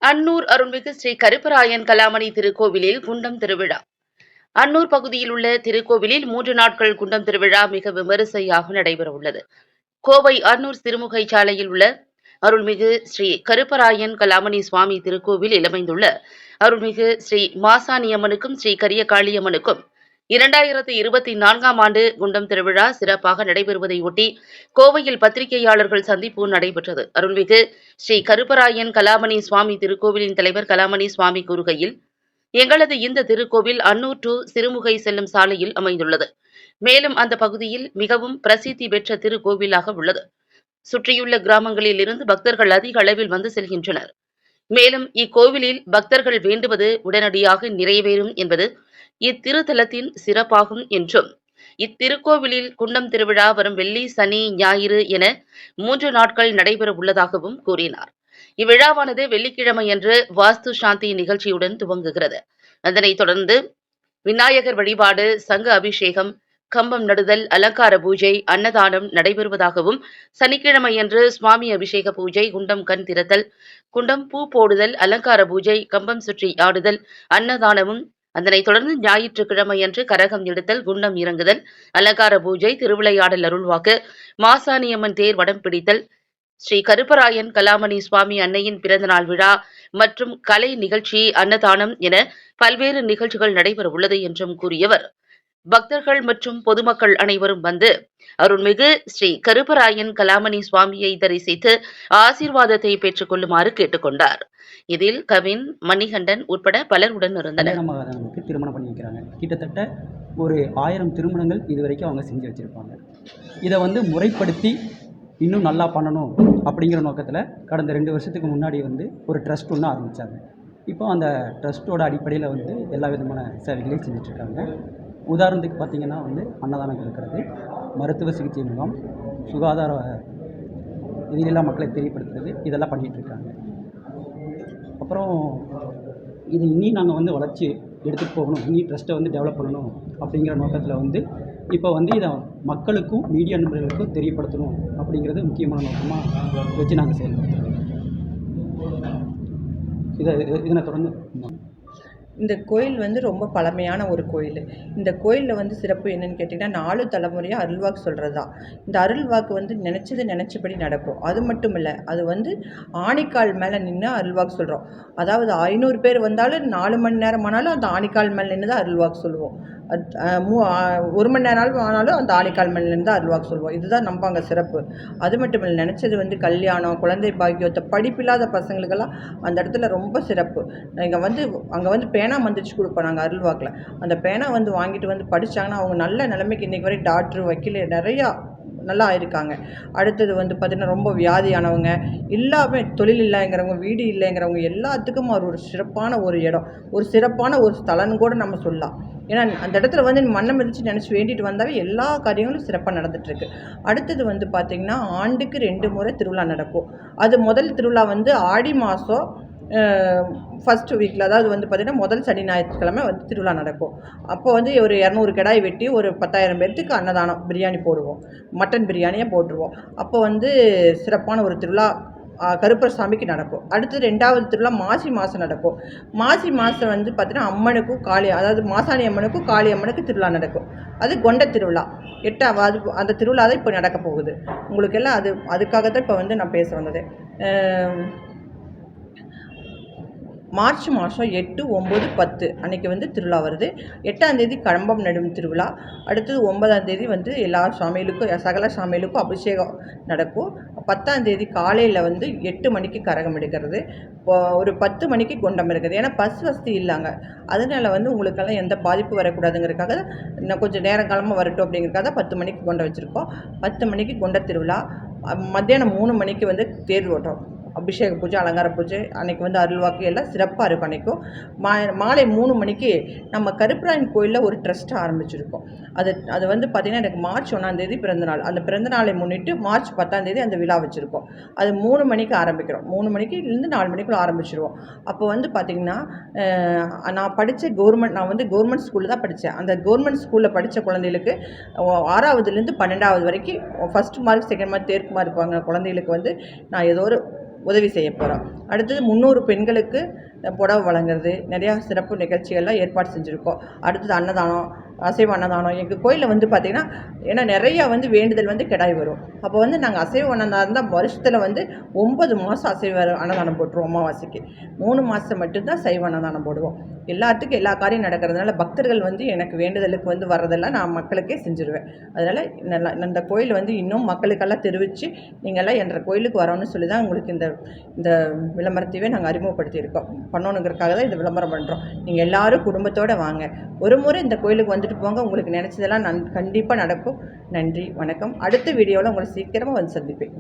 அன்னூர் அருள்மிகு ஸ்ரீ கருப்பராயன் கலாமணி திருக்கோவிலில் குண்டம் திருவிழா. அன்னூர் பகுதியில் உள்ள திருக்கோவிலில் 3 நாட்கள் குண்டம் திருவிழா மிக விமரிசையாக நடைபெறவுள்ளது. கோவை அன்னூர் சிறுமுகை சாலையில் உள்ள அருள்மிகு ஸ்ரீ கருப்பராயன் கலாமணி சுவாமி திருக்கோவிலில் அமைந்துள்ள அருள்மிகு ஸ்ரீ மாசாணியம்மனுக்கும் ஸ்ரீ கரியகாளியம்மனுக்கும் 2024ஆம் ஆண்டு குண்டம் திருவிழா சிறப்பாக நடைபெறுவதை ஒட்டி கோவையில் பத்திரிகையாளர்கள் சந்திப்பு நடைபெற்றது. அருள்மிகு ஸ்ரீ கருப்பராயன் கலாமணி சுவாமி திருக்கோவிலின் தலைவர் கலாமணி சுவாமி கூறுகையில், எங்களது இந்த திருக்கோவில் அன்னூர் டு சிறுமுகை செல்லும் சாலையில் அமைந்துள்ளது. மேலும் அந்த பகுதியில் மிகவும் பிரசித்தி பெற்ற திருக்கோவிலாக உள்ளது. சுற்றியுள்ள கிராமங்களில் இருந்து பக்தர்கள் அதிக அளவில் வந்து செல்கின்றனர். மேலும் இக்கோவிலில் பக்தர்கள் வேண்டுவது உடனடியாக நிறைவேறும் என்பது இத்திருத்தலத்தின் சிறப்பாகும் என்றும், இத்திருக்கோவிலில் குண்டம் திருவிழா வரும் வெள்ளி, சனி, ஞாயிறு என 3 நாட்கள் நடைபெற உள்ளதாகவும் கூறினார். இவ்விழாவானது வெள்ளிக்கிழமையன்று வாஸ்து சாந்தி நிகழ்ச்சியுடன் துவங்குகிறது. அதனைத் தொடர்ந்து விநாயகர் வழிபாடு, சங்க அபிஷேகம், கம்பம் நடுதல், அலங்கார பூஜை, அன்னதானம் நடைபெறுவதாகவும், சனிக்கிழமையன்று சுவாமி அபிஷேக பூஜை, குண்டம் கண் திறத்தல், குண்டம் பூ போடுதல், அலங்கார பூஜை, கம்பம் சுற்றி ஆடுதல், அன்னதானமும், அதனைத் தொடர்ந்து ஞாயிற்றுக்கிழமையன்று கரகம் எடுத்தல், குண்டம் இறங்குதல், அலங்கார பூஜை, திருவிளையாடல், அருள்வாக்கு, மாசாணியம்மன் தேர் வடம் பிடித்தல், ஸ்ரீ கருப்பராயன் கலாமணி சுவாமி அன்னையின் பிறந்தநாள் விழா மற்றும் கலை நிகழ்ச்சி, அன்னதானம் என பல்வேறு நிகழ்ச்சிகள் நடைபெற உள்ளது என்றும் கூறியவர், பக்தர்கள் மற்றும் பொதுமக்கள் அனைவரும் வந்து அருள்மிகு ஸ்ரீ கருப்பராயன் கலாமணி சுவாமியை தரிசித்து ஆசீர்வாதத்தை பெற்றுக் கொள்ளுமாறு கேட்டுக்கொண்டார். இதில் கவின், மணிகண்டன் உட்பட பலர் உடன் இருந்தனர். நமக்கு திருமணம் பண்ணி வைக்கிறாங்க. கிட்டத்தட்ட ஒரு 1000 திருமணங்கள் இதுவரைக்கும் அவங்க செஞ்சு வச்சுருப்பாங்க. இதை வந்து முறைப்படுத்தி இன்னும் நல்லா பண்ணணும் அப்படிங்கிற நோக்கத்தில் கடந்த 2 வருஷத்துக்கு முன்னாடி வந்து ஒரு ட்ரஸ்ட் ஒன்று ஆரம்பித்தாங்க. இப்போ அந்த ட்ரஸ்ட்டோட அடிப்படையில் வந்து எல்லா விதமான சேவைகளையும் செஞ்சிட்ருக்காங்க. உதாரணத்துக்கு பார்த்திங்கன்னா வந்து அன்னதானம் கொடுக்கறது, மருத்துவ சிகிச்சை முகாம், சுகாதார இதிலெல்லாம் மக்களை தெரியப்படுத்துறது, இதெல்லாம் பண்ணிகிட்ருக்காங்க. அப்புறம் இது இனி நாங்கள் வந்து வளர்ச்சி எடுத்துகிட்டு போகணும், இனி ட்ரஸ்ட்டை வந்து டெவலப் பண்ணணும் அப்படிங்கிற நோக்கத்தில் வந்து இப்போ வந்து இதை மக்களுக்கும் மீடியா நண்பர்களுக்கும் தெரியப்படுத்தணும் அப்படிங்கிறது முக்கியமான நோக்கமாக வச்சு நாங்கள் செயல்படுத்துகிறோம். இதனை தொடர்ந்து இந்த கோயில் வந்து ரொம்ப பழமையான ஒரு கோயில். இந்த கோயிலில் வந்து சிறப்பு என்னென்னு கேட்டிங்கன்னா, 4 தலைமுறையாக அருள்வாக்கு சொல்கிறது தான். இந்த அருள்வாக்கு வந்து நினச்சபடி நடக்கும். அது மட்டும் இல்லை, அது வந்து ஆணிக்கால் மேலே நின்று அருள்வாக்கு சொல்கிறோம். அதாவது 500 பேர் வந்தாலும் 4 மணி நேரம் ஆனாலும் அந்த ஆணிக்கால் மேலே நின்று தான் அருள்வாக்கு சொல்லுவோம். 1 மணி நேரம் ஆனாலும் அந்த ஆணிக்கால் மேலே நின்று தான் அருள்வாக்கு சொல்லுவோம். இதுதான் நம்ம அங்கே சிறப்பு. அது மட்டும் இல்லை, நினச்சது வந்து கல்யாணம், குழந்தை பாக்கியத்தை, படிப்பில்லாத பசங்களுக்கெல்லாம் அந்த இடத்துல ரொம்ப சிறப்பு. இங்கே வந்து அங்கே வந்து பேனா மந்திரிச்சு கொடுப்போம் நாங்கள் அருள்வாக்கில். அந்த பேனா வந்து வாங்கிட்டு வந்து படித்தாங்கன்னா அவங்க நல்ல நிலைமைக்கு இன்றைக்கி வரை டாக்டர், வக்கீல் நிறையா நல்லா ஆயிருக்காங்க. அடுத்தது வந்து பார்த்திங்கன்னா, ரொம்ப வியாதியானவங்க எல்லாமே, தொழில் இல்லைங்கிறவங்க, வீடு இல்லைங்கிறவங்க எல்லாத்துக்கும் ஒரு சிறப்பான ஒரு இடம், ஒரு சிறப்பான ஒரு ஸ்தலம்னு கூட நம்ம சொல்லலாம். ஏன்னா அந்த இடத்துல வந்து மண்ணை மிதித்து நினச்சி வேண்டிட்டு வந்தாவே எல்லா காரியங்களும் சிறப்பாக நடந்துகிட்ருக்கு. அடுத்தது வந்து பார்த்திங்கன்னா, ஆண்டுக்கு 2 முறை திருவிழா நடக்கும். அது முதல் திருவிழா வந்து ஆடி மாதம் ஃபஸ்ட்டு வீக்கில், அதாவது வந்து பார்த்திங்கன்னா முதல் சனி ஞாயிற்றுக்கிழமை வந்து திருவிழா நடக்கும். அப்போ வந்து ஒரு 200 கிடாய் வெட்டி ஒரு 10,000 பேர்த்துக்கு அன்னதானம், பிரியாணி போடுவோம், மட்டன் பிரியாணியை போட்டுருவோம். அப்போ வந்து சிறப்பான ஒரு திருவிழா கருப்பர் சாமிக்கு நடக்கும். அடுத்து 2வது திருவிழா மாசி மாதம் நடக்கும். மாசி மாதம் வந்து பார்த்திங்கன்னா அம்மனுக்கும் அதாவது மாசாணி அம்மனுக்கும் காளி அம்மனுக்கு திருவிழா நடக்கும். அது கொண்ட திருவிழா 8வது. அந்த திருவிழா தான் இப்போ நடக்க போகுது. உங்களுக்கெல்லாம் அதுக்காகத்தான் இப்போ வந்து நான் பேச வந்தது. மார்ச் மாதம் 8, 9, 10 அன்றைக்கி வந்து திருவிழா வருது. 8ஆம் தேதி கம்பம் நடும் திருவிழா. அடுத்தது 9ஆம் தேதி வந்து எல்லா சாமிகளுக்கும், சகல சாமிகளுக்கும் அபிஷேகம் நடக்கும். 10ஆம் தேதி காலையில் வந்து 8 மணிக்கு கரகம் எடுக்கிறது, ஒரு 10 மணிக்கு குண்டம் இருக்குது. ஏன்னா பஸ் வசதி இல்லைங்க, அதனால் வந்து உங்களுக்கெல்லாம் எந்த பாதிப்பு வரக்கூடாதுங்கிறதுக்காக இன்னும் கொஞ்சம் நேரம் காலமாக வரட்டும் அப்படிங்கிறதுக்காக 10 மணிக்கு குண்டம் வச்சுருக்கோம். 10 மணிக்கு குண்ட திருவிழா. மத்தியானம் 3 மணிக்கு வந்து தேர் ஓட்டம், அபிஷேக பூஜை, அலங்கார பூஜை, அன்றைக்கி வந்து அருள்வாக்கு எல்லாம் சிறப்பாக இருக்கும். அன்றைக்கும் மாலை 3 மணிக்கு நம்ம கருப்பராயன் கோயிலில் ஒரு ட்ரஸ்ட் ஆரம்பிச்சிருக்கோம். அது வந்து பார்த்திங்கன்னா, எனக்கு மார்ச் 1ஆம் தேதி பிறந்தநாள். அந்த பிறந்தநாளை முன்னிட்டு மார்ச் 10ஆம் தேதி அந்த விழா வச்சுருக்கோம். அது 3 மணிக்கு ஆரம்பிக்கிறோம். 3 மணிக்குலேருந்து 4 மணிக்குள்ளே ஆரம்பிச்சிடுவோம். அப்போ வந்து பார்த்திங்கன்னா, நான் வந்து கவர்மெண்ட் ஸ்கூலில் தான் படித்தேன். அந்த கவர்மெண்ட் ஸ்கூலில் படித்த குழந்தைகளுக்கு 6வதுலேருந்து 12வது வரைக்கும் first mark, second mark, third mark வாங்கின குழந்தைகளுக்கு வந்து நான் ஏதோ ஒரு உதவி செய்ய போகிறோம். அடுத்தது 300 பெண்களுக்கு புடவை வழங்குறது, நிறையா சிறப்பு நிகழ்ச்சிகள்லாம் ஏற்பாடு செஞ்சுருக்கோம். அடுத்தது அன்னதானம், அசைவ அன்னதானம். எங்கள் கோயிலில் வந்து பார்த்திங்கன்னா, ஏன்னா நிறையா வந்து வேண்டுதல் வந்து கிடாய் வரும். அப்போ வந்து நாங்கள் அசைவ அன்னதானம் தான் வருஷத்தில் வந்து 9 மாதம் அசைவ அன்னதானம் போட்டுருவோம். அமாவாசைக்கு 3 மாதம் மட்டும்தான் சைவ அன்னதானம் போடுவோம். எல்லாத்துக்கும் எல்லா காரியம் நடக்கிறதுனால பக்தர்கள் வந்து எனக்கு வேண்டுதலுக்கு வந்து வர்றதெல்லாம் நான் மக்களுக்கே செஞ்சுருவேன். அதனால் நல்லா இந்த கோயில் வந்து இன்னும் மக்களுக்கெல்லாம் தெரிவித்து நீங்கள்லாம் என்ற கோயிலுக்கு வரணும்னு சொல்லி தான் உங்களுக்கு இந்த இந்த விளம்பரத்தையே நாங்கள் அறிமுகப்படுத்தியிருக்கோம். பண்ணணுங்கிறதுக்காக தான் இந்த விளம்பரம் பண்ணுறோம். நீங்கள் எல்லோரும் குடும்பத்தோடு வாங்க. ஒரு முறை இந்த கோயிலுக்கு வந்துட்டு போங்க. உங்களுக்கு நினச்சதெல்லாம் கண்டிப்பாக நடக்கும். நன்றி, வணக்கம். அடுத்த வீடியோவில் உங்களை சீக்கிரமாக வந்து சந்திப்பேன்.